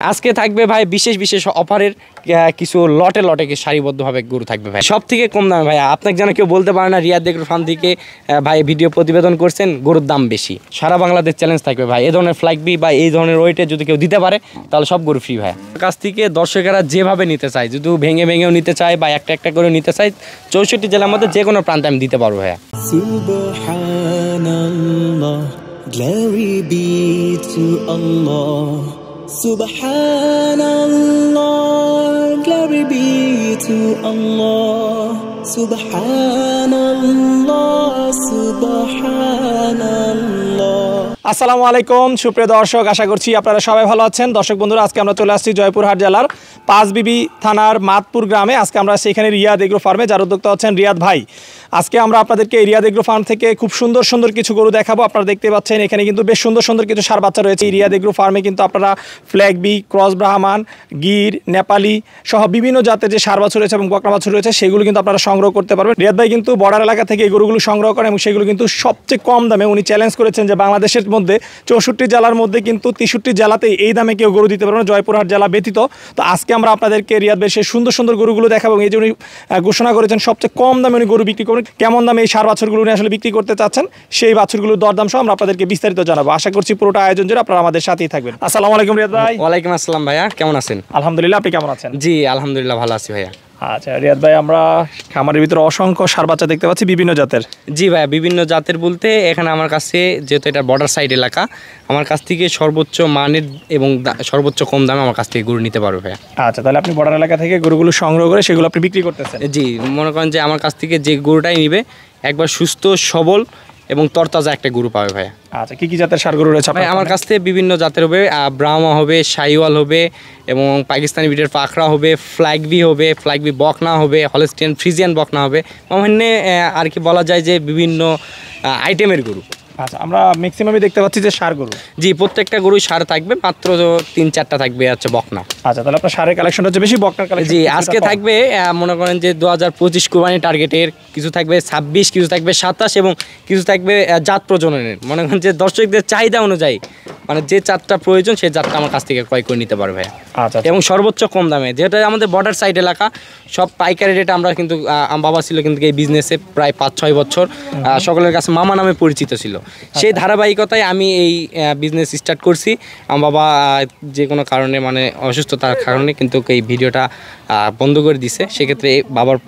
আজকে থাকবে ভাই বিশেষ বিশেষ অফারের কিছু লটে লটে সারিবদ্ধভাবে গরু থাকবে ভাই, সব থেকে কম দামে ভাই। আপনাকে যেন কেউ বলতে পারে না রিয়াদ এগ্রো ফার্ম থেকে ভাই ভিডিও প্রতিবেদন করছেন, গরুর দাম বেশি। সারা বাংলাদেশ চ্যালেঞ্জ থাকবে ভাই। এই ধরনের ফ্ল্যাগ বি বা এই ধরনের ওয়েটে যদি কেউ দিতে পারে তাহলে সব গরু ফ্রি ভাই। কাছ থেকে দর্শকেরা যেভাবে নিতে চায়, যদি ভেঙে ভেঙেও নিতে চায় বা একটা একটা করে নিতে চায়, 64 জেলার মধ্যে যে কোনো প্রান্তে আমি দিতে পারবো ভাইয়া। Subhanallah, glory be to Allah. Subhanallah, glory be to Allah. Subhanallah, Subhanallah. আসসালামু আলাইকুম সুপ্রিয় দর্শক, আশা করছি আপনারা সবাই ভালো আছেন। দর্শক বন্ধুরা, আজকে আমরা চলে আসছি জয়পুরহাট জেলার পাঁচবিবি থানার মাতপুর গ্রামে। আজকে আমরা সেখানে রিয়াদ এগ্রো ফার্মে, যার উদ্যোক্তা হচ্ছেন রিয়াদ ভাই। আজকে আমরা আপনাদেরকে রিয়াদ এগ্রো ফার্ম থেকে খুব সুন্দর সুন্দর কিছু গরু দেখাবো। আপনারা দেখতে পাচ্ছেন এখানে কিন্তু বেশ সুন্দর সুন্দর কিছু সার বাচ্চা রয়েছে। এই রিয়াদ এগ্রো ফার্মে কিন্তু আপনারা ফ্ল্যাগ বি, ক্রস ব্রাহ্মণ, গির, নেপালি সহ বিভিন্ন জাতের যে সার বাছুর রয়েছে এবং বকনা বাছুর রয়েছে সেগুলো কিন্তু আপনারা সংগ্রহ করতে পারবেন। রিয়াদ ভাই কিন্তু বর্ডার এলাকা থেকে এই গরুগুলো সংগ্রহ করেন এবং সেগুলো কিন্তু সবচেয়ে কম দামে উনি চ্যালেঞ্জ করেছেন যে বাংলাদেশের মধ্যে 64 জেলার মধ্যে কিন্তু 63 জেলাতেই এই দামে কেউ গরু দিতে পারবে না, জয়পুরহাট জেলা ব্যতীত। তো আজকে আমরা আপনাদেরকে রিয়াদ ভাই সেই সুন্দর সুন্দর গরুগুলো দেখাবো। এই যে উনি ঘোষণা করেছেন সবচেয়ে কম দামে উনি গরু বিক্রি করবেন। কেমন দামে এই সার বাছুরগুলো উনি আসলে বিক্রি করতে চাচ্ছেন, সেই বাছুরগুলোর দরদাম সহ আমরা আপনাদেরকে বিস্তারিত জানাবো। আশা করছি পুরোটা আয়োজন জুড়ে আপনারা আমাদের সাথেই থাকবেন। আসসালামু আলাইকুম রিয়াদ ভাই। ওয়ালাইকুম আসসালাম ভাইয়া, কেমন আছেন? আলহামদুলিল্লাহ, আপনি কেমন আছেন? জি আলহামদুলিল্লাহ ভালো আছি ভাইয়া। আচ্ছা রিয়াদ ভাই, আমরা খামারের ভিতরে অসংখ্য সার বাচ্চা দেখতে পাচ্ছি বিভিন্ন জাতের। জি ভাইয়া, বিভিন্ন জাতের বলতে এখানে আমার কাছে যেহেতু এটা বর্ডার সাইড এলাকা, আমার কাছ থেকে সর্বোচ্চ মানের এবং সর্বোচ্চ কম দামে আমার কাছ থেকে গরু নিতে পারবে ভাইয়া। আচ্ছা, তাহলে আপনি বর্ডার এলাকা থেকে গরুগুলো সংগ্রহ করে সেগুলো আপনি বিক্রি করতেছেন? জি, মনে করেন যে আমার কাছ থেকে যে গরুটাই নিবে একবার সুস্থ সবল এবং তরতাজা একটা গরু পাবে ভাইয়া। আচ্ছা, কি কি জাতের সার গরু রয়েছে ভাই? আমার কাছ থেকে বিভিন্ন জাতের হবে, ব্রাহ্মা হবে, শাহিওয়াল হবে এবং পাকিস্তানি বিটের পাখরা হবে, ফ্ল্যাগ বি হবে, ফ্ল্যাগ বি বকনা হবে, হলস্টিয়ান ফ্রিজিয়ান বকনা হবে, মানে আর কি বলা যায় যে বিভিন্ন আইটেমের গরু। আচ্ছা, আমরা ম্যাক্সিমামই দেখতে পাচ্ছি যে সার গরু। জি, প্রত্যেকটা গরুই সার থাকবে, মাত্র 3-4টা থাকবে হচ্ছে বকনা। আচ্ছা, তাহলে আপনার সারের কালেকশন হচ্ছে বেশি, বকনার কালেকশন? জি, আজকে থাকবে মনে করেন যে 2025 কুরবানি টার্গেটের, কিছু থাকবে 26, কিছু থাকবে 27 এবং কিছু থাকবে জাত প্রজননের। মনে করেন যে দর্শকদের চাহিদা অনুযায়ী মানে যে জাতটা প্রয়োজন সেই জাতটা আমার কাছ থেকে ক্রয় করে নিতে পারবে। আচ্ছা, এবং সর্বোচ্চ কম দামে, যেটা আমাদের বর্ডার সাইড এলাকা, সব পাইকারি রেটে আমরা কিন্তু বাবা ছিল কিন্তু এই বিজনেসে প্রায় 5-6 বছর, সকলের কাছে মামা নামে পরিচিত ছিল। সেই ধারাবাহিকতায় আমি এই বিজনেস স্টার্ট করছি। আমার বাবা যে কোনো কারণে মানে অসুস্থতার কারণে কিন্তু এই ভিডিওটা বন্ধ করে দিছে, সেক্ষেত্রে বাবার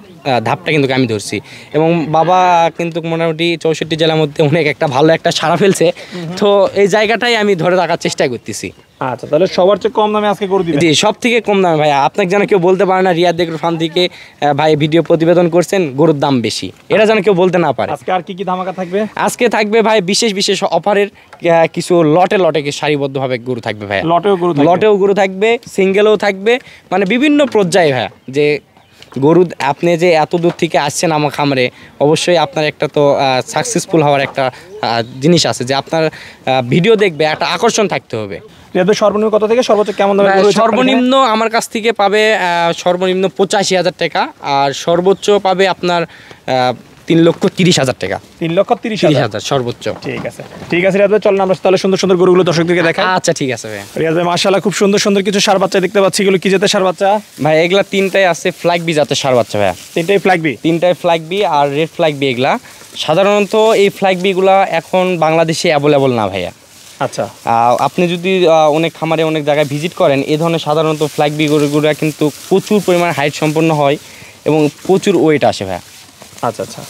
ধাপটা কিন্তু আমি ধরছি এবং বাবা কিন্তু মোটামুটি 64 জেলার মধ্যে অনেক একটা ভালো একটা সাড়া ফেলছে। তো এই জায়গাটাই আমি ধরে রাখার চেষ্টা করতেছি। আচ্ছা, তাহলে সবার চেয়ে কম দামে আজকে গরু দিবেন? জি, সব থেকে কম দামে ভাই। আপনাকে যেন কেউ বলতে পারে না রিয়াদ এগ্রো ফার্ম থেকে ভাই ভিডিও প্রতিবেদন করছেন, গরুর দাম বেশি, এটা যেন কেউ বলতে না পারে। আজকে আর কি কি ধামাকা থাকবে? আজকে থাকবে ভাই বিশেষ বিশেষ অফারের কিছু লটে লটে সারিবদ্ধভাবে গরু থাকবে ভাই। লটেও গরু থাকবে, সিঙ্গেলও থাকবে, মানে বিভিন্ন পর্যায়ে ভাইয়া। যে গরু আপনি যে এত দূর থেকে আসছেন আমার খামারে, অবশ্যই আপনার একটা তো সাকসেসফুল হওয়ার একটা জিনিস আছে যে আপনার ভিডিও দেখবে, একটা আকর্ষণ থাকতে হবে। সর্বনিম্ন কত থেকে সর্বোচ্চ কেমন দামে? সর্বনিম্ন আমার কাছ থেকে পাবে সর্বনিম্ন 85,000 টাকা, আর সর্বোচ্চ পাবে আপনার 3,30,000 টাকা। 3,30,000 সর্বোচ্চ। ঠিক আছে, ঠিক আছে রিয়াদ ভাই, চলেন আমরা তাহলে সুন্দর সুন্দর গরুগুলো দর্শকদেরকে দেখাই। আচ্ছা ঠিক আছে ভাই। রিয়াদ ভাই মাশাআল্লাহ খুব সুন্দর সুন্দর কিছু সার বাচ্চা দেখতে পাচ্ছি। এগুলো কি জাতের সার বাচ্চা ভাই? এগুলা 3টাই আছে ফ্ল্যাগ বি জাতের সার বাচ্চা ভাইয়া। 3টাই ফ্ল্যাগ বি? 3টাই ফ্ল্যাগ বি আর রেড ফ্ল্যাগ বি। এগুলা সাধারণত এই ফ্ল্যাগ বিগুলা এখন বাংলাদেশে অ্যাভেলেবল না ভাইয়া। আচ্ছা, আপনি যদি অনেক খামারে অনেক জায়গায় ভিজিট করেন, এই ধরনের সাধারণত ফ্ল্যাগ বি গরুগুলা কিন্তু প্রচুর পরিমাণ হাইট সম্পন্ন হয় এবং প্রচুর ওয়েট আসে ভাইয়া। আচ্ছা আচ্ছা,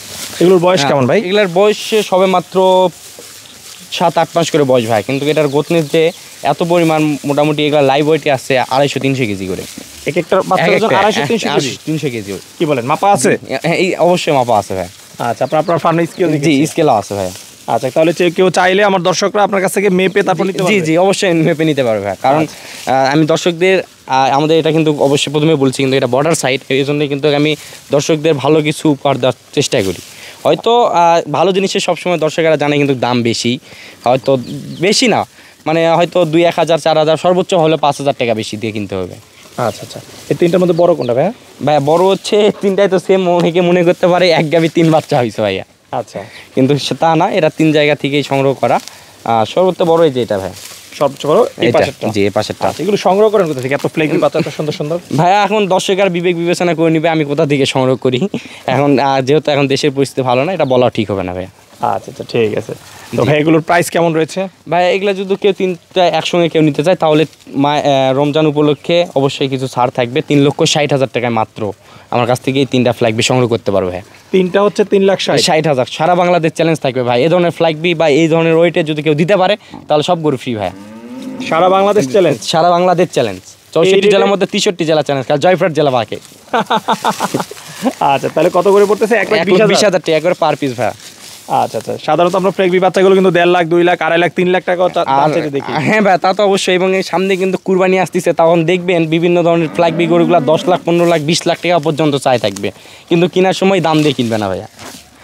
এগুলোর বয়স কেমন ভাই? এগুলার বয়স সবে মাত্র 7-8 মাস করে বয়স ভাই, কিন্তু এটার গোতনের যে এত পরিমাণ, মোটামুটি এগুলা লাইভ ওয়েটে আছে 250-300 কেজি করে। এক একটা বাচ্চা 250-300 কেজি? কি বলেন, মাপা আছে? এই অবশ্যই মাপা আছে ভাই। আচ্ছা, আপনার ফার্মে স্কেল? জি, স্কেলও আছে ভাই। আচ্ছা, তাহলে কেউ চাইলে আমার দর্শকরা আপনার কাছ থেকে মেপে তারপর নিতে পারবে? জি জি, অবশ্যই মেপে নিতে পারবে ভাই। কারণ আমি দর্শকদের, আমাদের এটা কিন্তু অবশ্যই প্রথমে বলছি কিন্তু এটা বর্ডার সাইড, এই জন্যই কিন্তু আমি দর্শকদের ভালো কিছু উপহার দেওয়ার চেষ্টা করি। হয়তো ভালো জিনিসের সবসময় দর্শকেরা জানে কিন্তু দাম বেশি, হয়তো বেশি না, মানে হয়তো 2-1,000, 4,000, সর্বোচ্চ হলে 5,000 টাকা বেশি দিয়ে কিনতে হবে। আচ্ছা আচ্ছা, এই 3টার মধ্যে বড় কোনটা ভাইয়া? ভাইয়া বড় হচ্ছে 3টাই তো সেম, অনেকে মনে করতে পারে এক গাভী 3 বাচ্চা হয়েছে ভাইয়া। আচ্ছা, কিন্তু তা না, এরা 3 জায়গা থেকেই সংগ্রহ করা। সর্বোচ্চ বড় এই যে এটা ভাই। সবচেয়ে বড় এই এটা পাশেরটা। জি এই পাশেরটা। আচ্ছা, এগুলো সংগ্রহ করেন কোথা থেকে? এত ফ্লেগবি বাচ্চা এত সুন্দর সুন্দর। ভাইয়া এখন দর্শকের বিবেক বিবেচনা করে নিবে আমি কোথা থেকে সংগ্রহ করি। এখন যেহেতু এখন দেশের পরিস্থিতি ভালো না, এটা বলা ঠিক হবে না ভাইয়া। আচ্ছা আচ্ছা, ঠিক আছে। তো ভাই এগুলোর প্রাইস কেমন রয়েছে? ভাইয়া এগুলা যদি কেউ 3টা একসঙ্গে কেউ নিতে চায় তাহলে রমজান উপলক্ষে অবশ্যই কিছু ছাড় থাকবে। 3,60,000 টাকায় মাত্র আমার কাছ থেকে এই 3টা ফ্ল্যাগবি সংগ্রহ করতে পারবে ভাইয়া। 3টা হচ্ছে 3,60,000। 60,000 সারা বাংলাদেশ চ্যালেঞ্জ থাকবে ভাই। এই ধরনের ফ্ল্যাগবি বা এই ধরনের ওয়েটে যদি কেউ দিতে পারে তাহলে সব গরু ফ্রি ভাইয়া। সারা বাংলাদেশ চ্যালেঞ্জ। সারা বাংলাদেশ চ্যালেঞ্জ, 64 জেলার মধ্যে 63 জেলা চ্যালেঞ্জ, জয়পুরহাট জেলা বাকি। আচ্ছা, তাহলে কত করে পড়তেছে? 1,20,000 টাকা করে পার পিস ভাইয়া। আচ্ছা আচ্ছা, সাধারণত আমরা ফ্লেগবি বাচ্চাগুলো কিন্তু 1.5 লাখ 2 লাখ 2.5 লাখ 3 লাখ টাকা দাম চাইতে দেখি। হ্যাঁ ভাই, তা তো অবশ্যই। এবং এই সামনে কিন্তু কুরবানি আসতেছে, তখন দেখবেন বিভিন্ন ধরনের ফ্ল্যাগবি গরুগুলো 10 লাখ 15 লাখ 20 লাখ টাকা পর্যন্ত চাই থাকবে, কিন্তু কেনার সময় দাম দিয়ে কিনবে না ভাইয়া।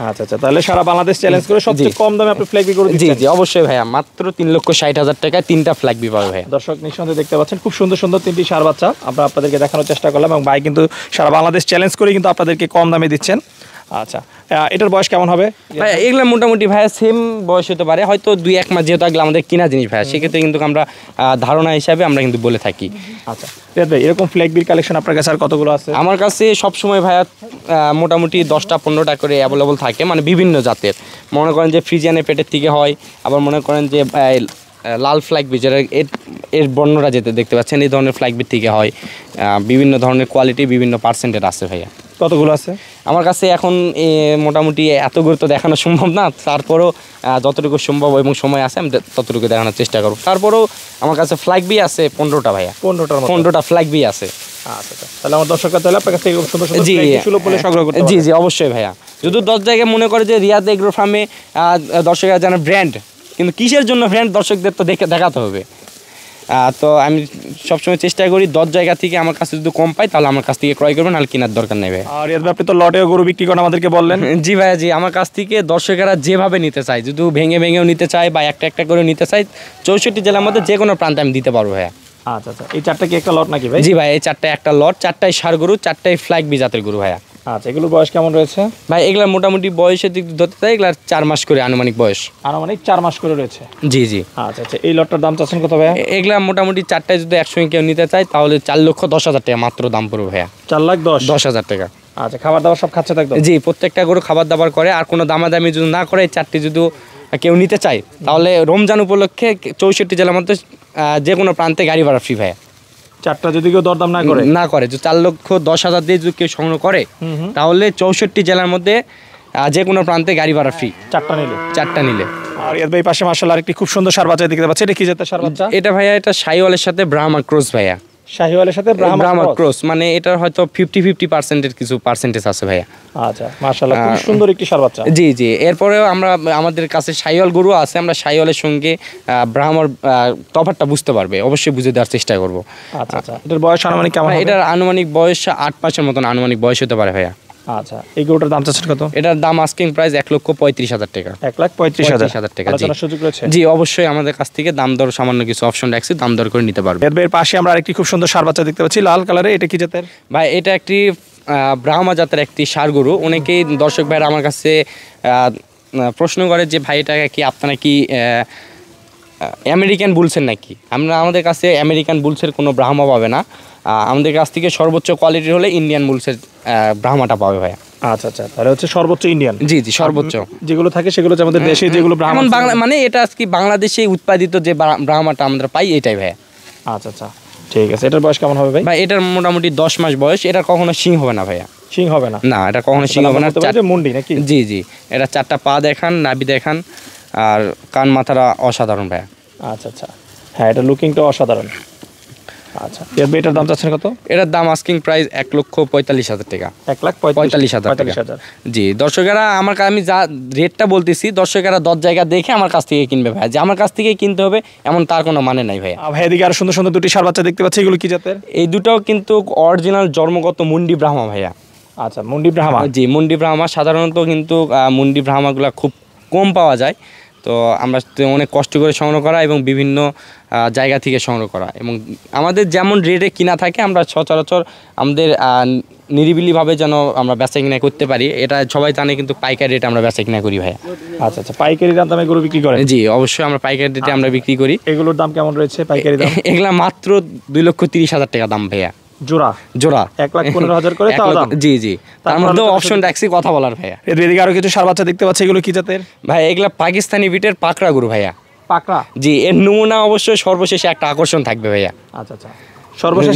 আচ্ছা আচ্ছা, তাহলে সারা বাংলাদেশ চ্যালেঞ্জ করে সবচেয়ে কম দামে আপনি ফ্লেগবি গরু জি দিচ্ছেন। জি অবশ্যই ভাইয়া, মাত্র 3,60,000 টাকায় 3টা ফ্ল্যাগবি পাবে ভাইয়া। দর্শক নিঃসন্দেহে দেখতে পাচ্ছেন খুব সুন্দর সুন্দর 3টি ষাঁড় বাচ্চা আমরা আপনাদেরকে দেখানোর চেষ্টা করলাম, এবং ভাই কিন্তু সারা বাংলাদেশ চ্যালেঞ্জ করে কিন্তু আপনাদেরকে কম দামে দিচ্ছেন। আচ্ছা, এটার বয়স কেমন হবে? ভাই এগুলো মোটামুটি ভাইয়া সেম বয়স হতে পারে, হয়তো 2-1 মাস, যেহেতু এগুলো আমাদের কিনা জিনিস ভাইয়া, সেক্ষেত্রে কিন্তু আমরা ধারণা হিসাবে আমরা কিন্তু বলে থাকি। আচ্ছা রিয়াদ ভাই, এরকম ফ্লেগবির কালেকশন আপনার কাছে আর কতগুলো আছে? আমার কাছে সবসময় ভাইয়া মোটামুটি 10টা-15টা করে অ্যাভেলেবল থাকে, মানে বিভিন্ন জাতের। মনে করেন যে ফ্রিজিয়ানের পেটের থেকে হয়, আবার মনে করেন যে লাল ফ্ল্যাগবি যেটা এর বর্ণরা যেতে দেখতে পাচ্ছেন, এই ধরনের ফ্ল্যাগবির থেকে হয়। বিভিন্ন ধরনের কোয়ালিটি, বিভিন্ন পার্সেন্টের আছে ভাইয়া। কতগুলো আছে আমার কাছে এখন? মোটামুটি এত গুরুত্ব দেখানো সম্ভব না, তারপরও যতটুকু সম্ভব এবং সময় আছে আমি ততটুকু দেখানোর চেষ্টা করব। তারপরেও আমার কাছে ফ্ল্যাগবি আছে 15টা ভাইয়া। 15টা ফ্ল্যাগবি আছে। আচ্ছা, তাহলে আমার দর্শকরা তাহলে আপনার কাছ থেকে সুন্দর সুন্দর জি ফ্লেগবি সুলভ মূল্যে সংগ্রহ করতে পারবে। জি জি অবশ্যই ভাইয়া। যদি 10 জায়গায় মনে করে যে রিয়াদ এগ্রো ফার্মে দর্শকরা যেন ব্র্যান্ড, কিন্তু কিসের জন্য ব্র্যান্ড দর্শকদের তো দেখাতে হবে। তো আমি সবসময় চেষ্টা করি 10 জায়গা থেকে আমার কাছে যদি কম পাই তাহলে আমার কাছ থেকে ক্রয় করবেন, নাহলে কেনার দরকার নেই ভাই। আর রিয়াদ ভাই, আপনি তো লটেও গরু বিক্রি করেন, আমাদেরকে বললেন। জি ভাইয়া, জি আমার কাছ থেকে দর্শকেরা যেভাবে নিতে চায়, যদি ভেঙে ভেঙেও নিতে চায় বা একটা একটা করে নিতে চায়, 64 জেলার মধ্যে যে কোনো প্রান্তে আমি দিতে পারবো ভাইয়া। আচ্ছা আচ্ছা, এই 4টা কি একটা লট নাকি ভাই? জি ভাই, এই 4টায় একটা লট, 4টায় ষাঁড় গরু, 4টায় ফ্ল্যাগবি জাতের গরু ভাইয়া। আচ্ছা, এগুলোর বয়স কেমন রয়েছে ভাই? এগুলার মোটামুটি বয়সের দিক ধরতে চাই, এগুলার 4 মাস করে আনুমানিক বয়স। আনুমানিক 4 মাস করে রয়েছে। জি জি। আচ্ছা আচ্ছা, এই লটটার দাম চাচ্ছেন কত ভাইয়া? এগুলা মোটামুটি 4টায় যদি একসঙ্গে কেউ নিতে চায় তাহলে 4,10,000 টাকা মাত্র দাম পড়বে ভাইয়া। 4,10,000 টাকা। আচ্ছা, খাবার দাবার সব খাচ্ছে তো একদম? জি, প্রত্যেকটা গরু খাবার দাবার করে, আর কোনো দামাদামি যদি না করে, 4টি যদি কেউ নিতে চায় তাহলে রমজান উপলক্ষে 64 জেলার মধ্যে যে কোনো প্রান্তে গাড়ি ভাড়া ফ্রি ভাইয়া। 4টা যদি কেউ দরদাম না করে যে 4,10,000 দিয়ে যদি কেউ সংগ্রহ করে তাহলে 64 জেলার মধ্যে যে কোনো প্রান্তে গাড়ি ভাড়া ফ্রি 4টা নিলে। আর এর ভাই পাশে মাশাআল্লাহ আরেকটি খুব সুন্দর ষাঁড় বাচ্চা দেখতে পাচ্ছি, এটা কি জাতের ষাঁড় বাচ্চা? এটা ভাইয়া, এটা শাহিওয়ালের সাথে ব্রাহ্মা ক্রস ভাইয়া। শাহিওয়ালের সাথে ব্রাহ্মা ক্রস, মানে এটার হয়তো 50% কিছু পার্সেন্টেজ আছে ভাইয়া। আচ্ছা, মাশাআল্লাহ খুব সুন্দর একটি ষাঁড় বাচ্চা। জি জি। এরপরেও আমাদের কাছে শাহিওয়াল গরু আছে, আমরা শাহিওয়ালের সঙ্গে ব্রাহ্মার তফাৎটা বুঝতে পারবে, অবশ্যই বুঝে দেওয়ার চেষ্টা করব। আচ্ছা আচ্ছা, এটার বয়স আনুমানিক কেমন হবে? এটার আনুমানিক বয়স 8 মাসের মতন আনুমানিক বয়স হতে পারে ভাইয়া। আচ্ছা, এই গরুটার দাম চাচ্ছেন কত? এটার দাম আস্কিং প্রাইস 1,35,000 টাকা। 1,35,000 টাকা। আলোচনার সুযোগ রয়েছে? জি অবশ্যই, আমাদের কাছ থেকে দাম দর সামান্য কিছু অপশন রাখছি, দাম দর করে নিতে পারবে। এর পাশে আমরা আরেকটি খুব সুন্দর ষাঁড় বাচ্চা দেখতে পাচ্ছি লাল কালারে, এটা কি জাতের ভাই? এটা একটি ব্রাহ্মা জাতের একটি ষাঁড় গরু। অনেকেই দর্শক ভাইরা আমার কাছে প্রশ্ন করে যে ভাই এটা কি আপনারা কি আমেরিকান বুলসের নাকি? আমাদের কাছে আমেরিকান বুলসের কোনো ব্রাহ্মা পাবে না, আমাদের কাছ থেকে সর্বোচ্চ কোয়ালিটির হলে ইন্ডিয়ান বুলসের ব্রাহ্মাটা পাবে ভাইয়া। আচ্ছা আচ্ছা, তাহলে হচ্ছে সর্বোচ্চ ইন্ডিয়ান। জি জি, সর্বোচ্চ যেগুলো থাকে সেগুলো হচ্ছে আমাদের দেশে যেগুলো ব্রাহ্মণ, বাংলা মানে এটা আজকে বাংলাদেশে উৎপাদিত যে ব্রাহ্মাটা আমরা পাই এটাই ভাইয়া। আচ্ছা আচ্ছা, ঠিক আছে। এটার বয়স কেমন হবে ভাই? ভাই এটার মোটামুটি 10 মাস বয়স। এটা কখনো শিং হবে না ভাইয়া। শিং হবে না? না, এটা কখনো শিং হবে না। মুন্ডি নাকি? জি জি, এটা 4টা পা দেখান, নাভি দেখান, আর কান মাথাটা অসাধারণ ভাইয়া। আচ্ছা আচ্ছা, হ্যাঁ, এটা লুকিংটা অসাধারণ। আচ্ছা, এটার দাম চাচ্ছেন কত? এটার দাম আস্কিং প্রাইস 1,45,000 টাকা। 1,45,000 টাকা। জি, দর্শকেরা আমি যা রেটটা বলতেছি, দর্শকেরা 10 জায়গা দেখে আমার কাছ থেকে কিনবে ভাইয়া। যে আমার কাছ থেকে কিনতে হবে এমন তার কোনো মানে নাই ভাইয়া। ভাই এদিকে আরো সুন্দর সুন্দর দুটি ষাঁড় বাচ্চা দেখতে পাচ্ছি, এগুলো কি জাতের? এই দুটোও কিন্তু অরিজিনাল জন্মগত মুন্ডি ব্রাহ্মা ভাইয়া। আচ্ছা, মুন্ডি ব্রাহ্মা। জি, মুন্ডি ব্রাহ্মা। সাধারণত কিন্তু মুন্ডি ব্রাহ্মাগুলো খুব কম পাওয়া যায়, তো আমরা অনেক কষ্ট করে সংগ্রহ করা এবং বিভিন্ন জায়গা থেকে সংগ্রহ করা, এবং আমাদের যেমন রেটে কিনা থাকে আমরা সচরাচর আমাদের নিরিবিলিভাবে যেন আমরা বেচা কিনা করতে পারি, এটা সবাই জানে, কিন্তু পাইকারি রেটে আমরা বেচা কিনা করি ভাইয়া। আচ্ছা আচ্ছা, পাইকারি দামে গরু বিক্রি করেন? জি অবশ্যই আমরা পাইকারি রেটে আমরা বিক্রি করি। এগুলোর দাম কেমন রয়েছে পাইকারি দাম? এগুলা মাত্র 2,30,000 টাকা দাম ভাইয়া। জোড়া? জোড়া 1,15,000 করে তাও দাম? জি জি, তার মধ্যে অপশন রাখছি কথা বলার ভাইয়া। এদিকে আরো কিছু ষাঁড় বাচ্চা দেখতে পাচ্ছি, এগুলো কি জাতের ভাই? এগুলা পাকিস্তানি বিটের পাকড়া গরু ভাইয়া। পাকড়া? জি, এর নমুনা অবশ্যই সর্বশেষে একটা আকর্ষণ থাকবে ভাইয়া। আচ্ছা আচ্ছা, সর্বশেষ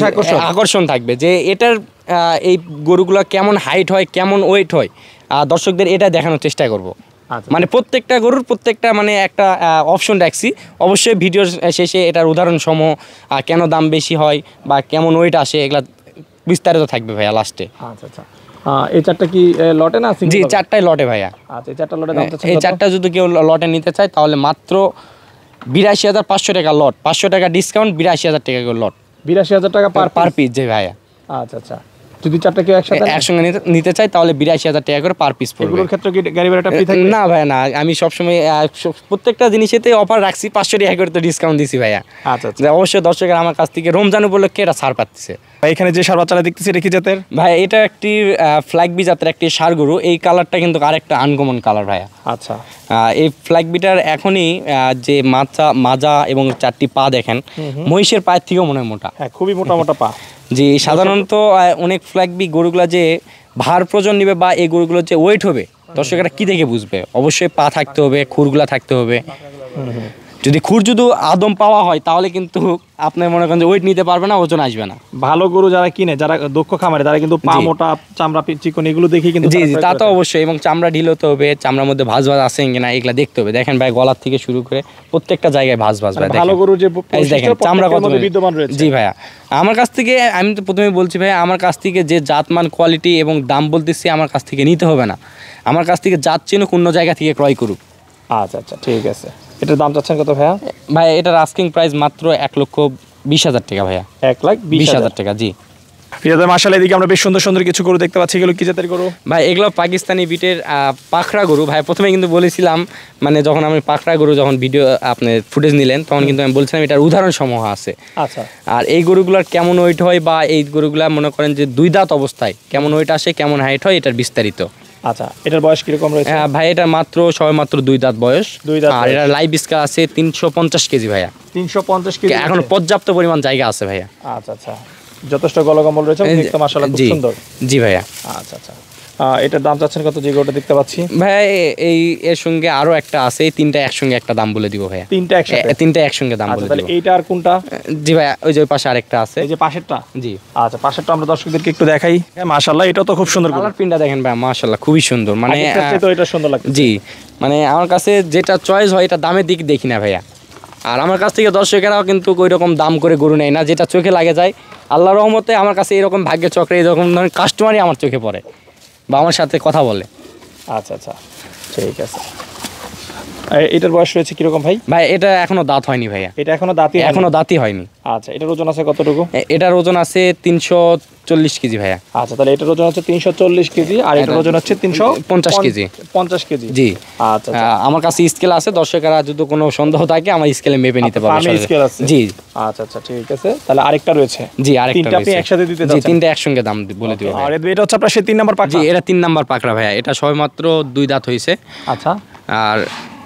আকর্ষণ থাকবে যে এটার এই গরুগুলা কেমন হাইট হয়, কেমন ওয়েট হয়, দর্শকদের এটা দেখানোর চেষ্টা করব। মানে প্রত্যেকটা গরুর প্রত্যেকটা মানে একটা অপশন রাখছি, অবশ্যই ভিডিওর শেষে এটার উদাহরণ সমূহ কেন দাম বেশি হয় বা কেমন ওয়েট আসে এগুলা বিস্তারিত থাকবে ভাইয়া লাস্টে। আচ্ছা আচ্ছা, এই চারটা কি লটে না? জি, চারটাই লটে ভাইয়া। আচ্ছা, এই চারটা লটে দাম এই চারটা যদি কেউ লটে নিতে চায় তাহলে মাত্র 82,500 টাকা লট, 500 টাকা ডিসকাউন্ট, 82,000 টাকা লট। 82,000 টাকা পার পিস যে ভাইয়া। আচ্ছা আচ্ছা, যদি চারটা কেউ একসঙ্গে নিতে চাই তাহলে 82,000 টাকা করে পার পিস পড়বে। এগুলোর ক্ষেত্রে কি গাড়ি ভাড়াটা ফ্রি থাকবে? না ভাইয়া, না, আমি সবসময় প্রত্যেকটা জিনিসেতে অফার রাখছি, 500 টাকা করে তো ডিসকাউন্ট দিছি ভাইয়া। আচ্ছা আচ্ছা, অবশ্যই দর্শকের আমার কাছ থেকে রমজান উপলক্ষে এটা ছাড় পাচ্ছে। এখানে যে ষাঁড় বাচ্চাটা দেখতেছি এটা কি জাতের ভাই? এটা একটি ফ্ল্যাগবি জাতের একটি ষাঁড় গরু। এই কালারটা কিন্তু আরেকটা আনকমন কালার ভাইয়া। আচ্ছা, এই ফ্ল্যাগবিটার এখনই যে মাজা এবং 4টি পা দেখেন, মহিষের পায়ের থেকেও মনে হয় মোটা। হ্যাঁ, খুবই মোটা মোটা পা। জি, সাধারণত অনেক ফ্ল্যাগবি গরুগুলা যে ভার প্রয়োজন নেবে বা এই গরুগুলোর যে ওয়েট হবে, দর্শকেরা কি দেখে বুঝবে? অবশ্যই পা থাকতে হবে, খুরগুলা থাকতে হবে। যদি খুর যদি আদম পাওয়া হয় তাহলে কিন্তু আপনার মনে করেন যে ওয়েট নিতে পারবে না, ওজন আসবে না। ভালো গরু যারা কিনে, যারা দক্ষ খামারে, তারা কিন্তু পা মোটা, চামড়া চিকন এগুলো দেখে কিন্তু। জি জি, তা তো অবশ্যই। এবং চামড়া ঢিল হতে হবে, চামড়ার মধ্যে ভাঁজ ভাঁজ আছে কিনা এগুলা দেখতে হবে। দেখেন ভাই, গলার থেকে শুরু করে প্রত্যেকটা জায়গায় ভাঁজ ভাঁজ ভাই। ভালো গরু যে দেখেন চামড়া কত বিদ্যমান রয়েছে। জি ভাইয়া, আমার কাছ থেকে আমি তো প্রথমে বলছি ভাই, আমার কাছ থেকে যে জাতমান, কোয়ালিটি এবং দাম বলতেছি, আমার কাছ থেকে নিতে হবে না। আমার কাছ থেকে জাত চিনুক, অন্য জায়গা থেকে ক্রয় করুক। আচ্ছা আচ্ছা, ঠিক আছে। এটার দাম চাচ্ছেন কত ভাইয়া? ভাই এটার আস্কিং প্রাইস মাত্র 1,20,000 টাকা ভাইয়া। 1,20,000 টাকা। জি ফিরাদের মাশাআল্লাহ, এদিকে আমরা বেশ সুন্দর সুন্দর কিছু গরু দেখতে পাচ্ছি, এগুলো কি জাতের গরু ভাই? এগুলো পাকিস্তানি বিটের পাখরা গরু ভাই। প্রথমে কিন্তু বলেছিলাম, মানে যখন আমি পাখরা গরু যখন ভিডিও আপনি ফুটেজ নিলেন তখন কিন্তু আমি বলছিলাম এটার উদাহরণ সমূহ আছে। আচ্ছা, আর এই গরুগুলোর কেমন ওয়েট হয় বা এই গরুগুলা মনে করেন যে 2 দাঁত অবস্থায় কেমন ওয়েট আসে, কেমন হাইট হয়, এটার বিস্তারিত। আচ্ছা, এটার বয়স কিরকম রয়েছে? ভাই এটা সবেমাত্র 2 দাঁত বয়স। 2 দাঁত। আর এটার লাইভ স্কেল আছে 350 কেজি ভাইয়া। 350 কেজি? এখন পর্যাপ্ত পরিমাণ জায়গা আছে ভাইয়া। আচ্ছা আচ্ছা, যথেষ্ট গলগম্বল রয়েছে, দেখতে মাশাআল্লাহ খুব সুন্দর। জি ভাইয়া। আচ্ছা আচ্ছা, এটার দাম চাচ্ছেন কত যে গরুটা দেখতে পাচ্ছি? ভাই এর সঙ্গে আরো একটা আছে, এই তিনটা একসঙ্গে একটা দাম বলে দিব ভাইয়া। তিনটা একসঙ্গে দাম বলে দিব। এইটা আর কোনটা? জি ভাইয়া, ওই যে ওই পাশে আরেকটা আছে। এই যে পাশেরটা? জি। আচ্ছা, পাশেরটা আমরা দর্শকদেরকে একটু দেখাই। মাশাআল্লাহ, এটা তো খুব সুন্দর গরু। কালার প্রিন্টটা দেখেন ভাই, মাশাআল্লাহ খুবই সুন্দর। মানে তো এটা সুন্দর লাগছে। জি, মানে আমার কাছে যেটা চয়েস হয় এটা দামের দিক দেখি না ভাইয়া। আর আমার কাছ থেকে দর্শকেরাও কিন্তু ওই রকম দাম করে গরু নেয় না, যেটা চোখে লাগে যায়। আল্লাহর রহমতে আমার কাছে এরকম ভাগ্যের চক্রে এরকম ধরনের কাস্টমারই আমার চোখে পড়ে বা আমার সাথে কথা বলে। আচ্ছা আচ্ছা, ঠিক আছে। এটার বয়স রয়েছে কিরকম ভাই? ভাই এটা এখনো দাঁত হয়নি ভাইয়া। এটা এখনো দাঁতই হয়নি। আচ্ছা, এটার ওজন আছে কতটুকু? এটার ওজন আছে 340 কেজি ভাইয়া। আচ্ছা, তাহলে এটার ওজন হচ্ছে 340 কেজি আর এটার ওজন হচ্ছে 350 কেজি। 50 কেজি? জি। আচ্ছা, আমার কাছে স্কেল আছে, দর্শকেরা যদি কোনো সন্দেহ থাকে আমার স্কেলে মেপে নিতে পারবে। স্কেল আছে? জি। আচ্ছা আচ্ছা, ঠিক আছে। তাহলে আরেকটা রয়েছে? জি, আরেকটা তিনটা আপনি একসাথে দিতে চাচ্ছেন? জি, তিনটা একসঙ্গে দাম বলে দিব। আর এটা হচ্ছে আপনার সেই 3 নাম্বার পাকড়া? জি, এটা 3 নাম্বার পাকড়া ভাইয়া। এটা সবেমাত্র 2 দাঁত হইছে। আচ্ছা। আর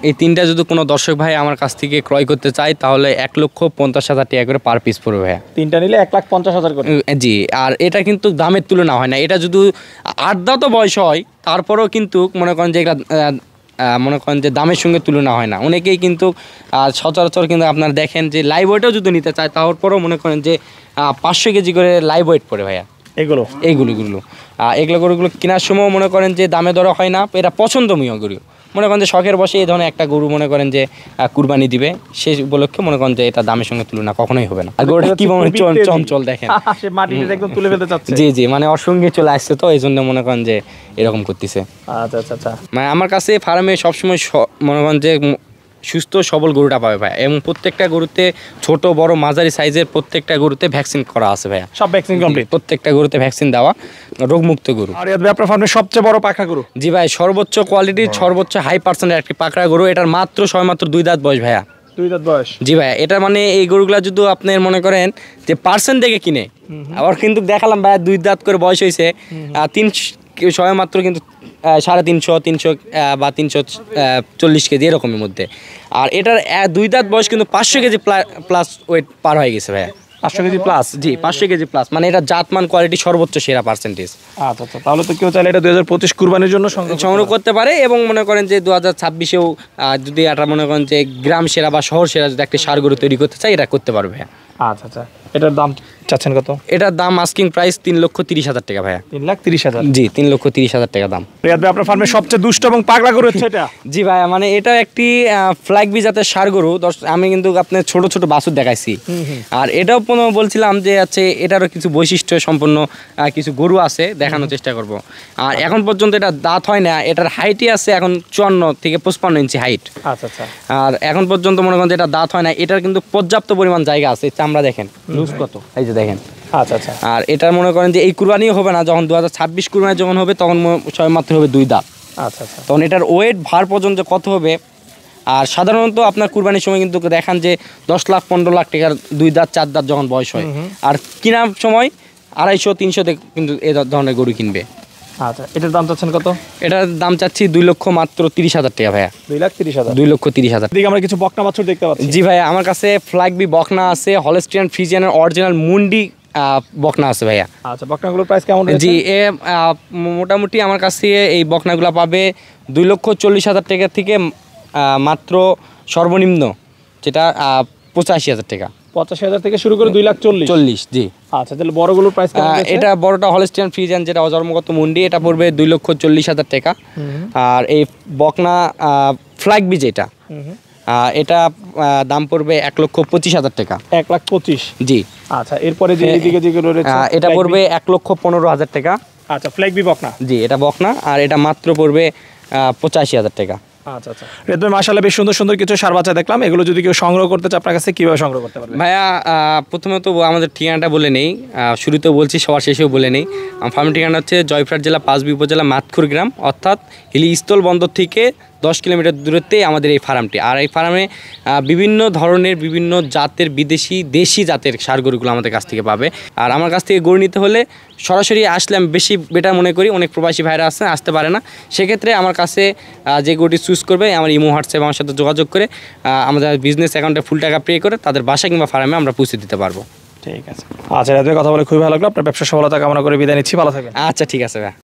এই তিনটা যদি কোনো দর্শক ভাই আমার কাছ থেকে ক্রয় করতে চায় তাহলে 1,50,000 টাকা করে পার পিস পড়বে ভাইয়া। তিনটা নিলে 1,50,000 করে? জি। আর এটা কিন্তু দামের তুলনা হয় না। এটা যদি 8 দাঁত বয়স হয় তারপরেও কিন্তু মনে করেন যে এটা দামের সঙ্গে তুলনা হয় না। অনেকেই কিন্তু সচরাচর কিন্তু আপনারা দেখেন যে লাইভ ওয়েটও যদি নিতে চায় তারপরেও মনে করেন যে 500 কেজি করে লাইভ ওয়েট পড়ে ভাইয়া। এইগুলো গরুগুলো কেনার সময় মনে করেন যে দামে দর হয় না। এটা পছন্দমীয় গরু, মনে করেন যে শখের বসে এই ধরনের একটা গরু মনে করেন যে কুরবানি দিবে, সেই উপলক্ষে মনে করেন যে এটা দামের সঙ্গে তুলনা কখনোই হবে না। আর গরুটা কি চঞ্চল দেখেন, একদম তুলে ফেলতে চাচ্ছে। জি জি, মানে ওর সঙ্গে চলে আসছে তো এই জন্য মনে করেন যে এরকম করতেছে। আচ্ছা আচ্ছা আচ্ছা, মানে আমার কাছে ফার্মে সবসময় মনে করেন যে সুস্থ সবল গরুটা পাবে ভাই। এবং প্রত্যেকটা গরুতে ছোট বড় মাঝারি সাইজের প্রত্যেকটা গরুতে ভ্যাকসিন করা আছে ভাইয়া। সব ভ্যাকসিন কমপ্লিট? প্রত্যেকটা গরুতে ভ্যাকসিন দেওয়া, রোগমুক্ত গরু। আর আপনার ফার্মে সবচেয়ে বড় পাকড়া গরু? জি ভাই, সর্বোচ্চ কোয়ালিটির সর্বোচ্চ হাই পার্সেন্টের একটি পাকড়া গরু। এটার সবেমাত্র 2 দাঁত বয়স ভাইয়া। 2 দাঁত বয়স। জি ভাইয়া, এটা মানে এই গরুগুলা যদি আপনার মনে করেন যে পার্সেন্ট দেখে কিনে, আবার কিন্তু দেখালাম ভাইয়া 2 দাঁত করে বয়স হয়েছে, 3 সবাই মাত্র কিন্তু 350, 300 বা 340 কেজি এরকমের মধ্যে। আর এটার 2 দাঁত বয়স কিন্তু 500 কেজি প্লাস ওয়েট পার হয়ে গেছে ভাইয়া। 500 কেজি প্লাস। জি 500 কেজি প্লাস, মানে এটা জাতমান কোয়ালিটি সর্বোচ্চ সেরা পার্সেন্টেজ। আচ্ছা আচ্ছা, তাহলে তো কেউ চাইলে এটা 2025 কুরবানির জন্য সংগ্রহ করতে পারে। এবং মনে করেন যে 2026-এও যদি এটা মনে করেন যে গ্রাম সেরা বা শহর সেরা যদি একটা ষাঁড় গরু তৈরি করতে চাই, এটা করতে পারবে। আচ্ছা আচ্ছা, এটার দাম চাচ্ছেন কত? এটার দাম আস্কিং প্রাইস 3,30,000 টাকা ভাইয়া। 3,30,000? জি 3,30,000 টাকা দাম। রিয়াদ ভাই, আপনার ফার্মে সবচেয়ে দুষ্ট এবং পাগলা গরু হচ্ছে এটা? জি ভাইয়া, মানে এটা একটি ফ্ল্যাগ বি জাতের ষাঁড় গরু। আমি কিন্তু আপনার ছোট ছোট বাছুর দেখাইছি। আর এটাও বলছিলাম যে আছে এটারও কিছু বৈশিষ্ট্য সম্পন্ন কিছু গরু আছে, দেখানোর চেষ্টা করব। আর এখন পর্যন্ত এটা দাঁত হয় না, এটার হাইটই আছে এখন 54 থেকে 55 ইঞ্চি হাইট। আচ্ছা আচ্ছা, আর এখন পর্যন্ত মনে করেন যে এটা দাঁত হয় না, এটার কিন্তু পর্যাপ্ত পরিমাণ জায়গা আছে। চামড়া দেখেন লুজ কত, এই যে দেখেন। আচ্ছা আচ্ছা, আর এটার মনে করেন যে এই কুরবানিও হবে না, যখন 2026 কুরবানি যখন হবে তখন ছয় মাত্র হবে 2 দাঁত। আচ্ছা আচ্ছা, তখন এটার ওয়েট ভার পর্যন্ত কত হবে। আর সাধারণত আপনার কুরবানির সময় কিন্তু দেখান যে 10 লাখ 15 লাখ টাকার 2 দাঁত 4 দাঁত যখন বয়স হয়, আর কেনার সময় 250-300 কিন্তু এই ধরনের গরু কিনবে। আচ্ছা, এটার দাম চাচ্ছেন কত? এটার দাম চাচ্ছি 2 লক্ষ মাত্র 30,000 টাকা ভাইয়া। 2,30,000? 2,30,000। এদিকে আমরা কিছু বকনা বাছুর দেখতে পাচ্ছি। জি ভাইয়া, আমার কাছে ফ্ল্যাগ বি বকনা আছে, হলস্টিয়ান ফ্রিজিয়ানের অরিজিনাল মুন্ডি বকনা আছে ভাইয়া। আচ্ছা, বকনাগুলোর প্রাইস কেমন রয়েছে? জি মোটামুটি আমার কাছে এই বকনাগুলো পাবে 2,40,000 টাকা থেকে মাত্র সর্বনিম্ন যেটা 85,000 টাকা। 85,000 থেকে শুরু করে 2,40,000? 40, জি। আচ্ছা, তাহলে বড়গুলোর প্রাইস কেমন রয়েছে? এটা বড়টা হলস্টিয়ান ফ্রিজিয়ান যেটা অজন্মগত মুন্ডি, এটা পড়বে 2,40,000 টাকা। আর এই বকনা ফ্ল্যাগ বি যেটা, এটা দাম পড়বে 1,25,000 টাকা। 1,25,000? জি। আচ্ছা, এরপরে যে এদিকে যেগুলো রয়েছে এটা পড়বে 1,15,000 টাকা। আচ্ছা, ফ্ল্যাগ বি বকনা? জি, এটা বকনা। আর এটা মাত্র পড়বে 85,000 টাকা। আচ্ছা আচ্ছা, রিয়াদ ভাই মাশাআল্লাহ বেশ সুন্দর সুন্দর কিছু ষাঁড় বাচ্চা দেখলাম। এগুলো যদি কেউ সংগ্রহ করতে চায় আপনার কাছে কিভাবে সংগ্রহ করতে পারবে? ভাইয়া প্রথমে তো আমাদের ঠিকানাটা বলে নেই, শুরুতেও বলছি সবার শেষেও বলে নেই। ফার্মের ঠিকানা হচ্ছে জয়পুরহাট জেলা পাঁচবি উপজেলা মাতখুর গ্রাম, অর্থাৎ হিলি স্থল বন্দর থেকে 10 কিলোমিটার দূরত্বে আমাদের এই ফার্মটি। আর এই ফার্মে বিভিন্ন ধরনের বিভিন্ন জাতের বিদেশি দেশি জাতের ষাঁড় গরুগুলো আমাদের কাছ থেকে পাবে। আর আমার কাছ থেকে গরু নিতে হলে সরাসরি আসলে আমি বেশি বেটার মনে করি। অনেক প্রবাসী ভাইরা আসতে পারে না, সেক্ষেত্রে আমার কাছে যে গরুটি চুজ করবে আমার ইমো হোয়াটসঅ্যাপ আমার সাথে যোগাযোগ করে আমাদের বিজনেস অ্যাকাউন্টে ফুল টাকা পে করে তাদের বাসা কিংবা ফার্মে আমরা পৌঁছে দিতে পারবো। ঠিক আছে। আচ্ছা, রিয়াদ ভাই কথা বলে খুবই ভালো লাগলো। আপনার ব্যবসা সফলতা কামনা করে বিদায় নিচ্ছি, ভালো থাকেন। আচ্ছা ঠিক আছে ভাই।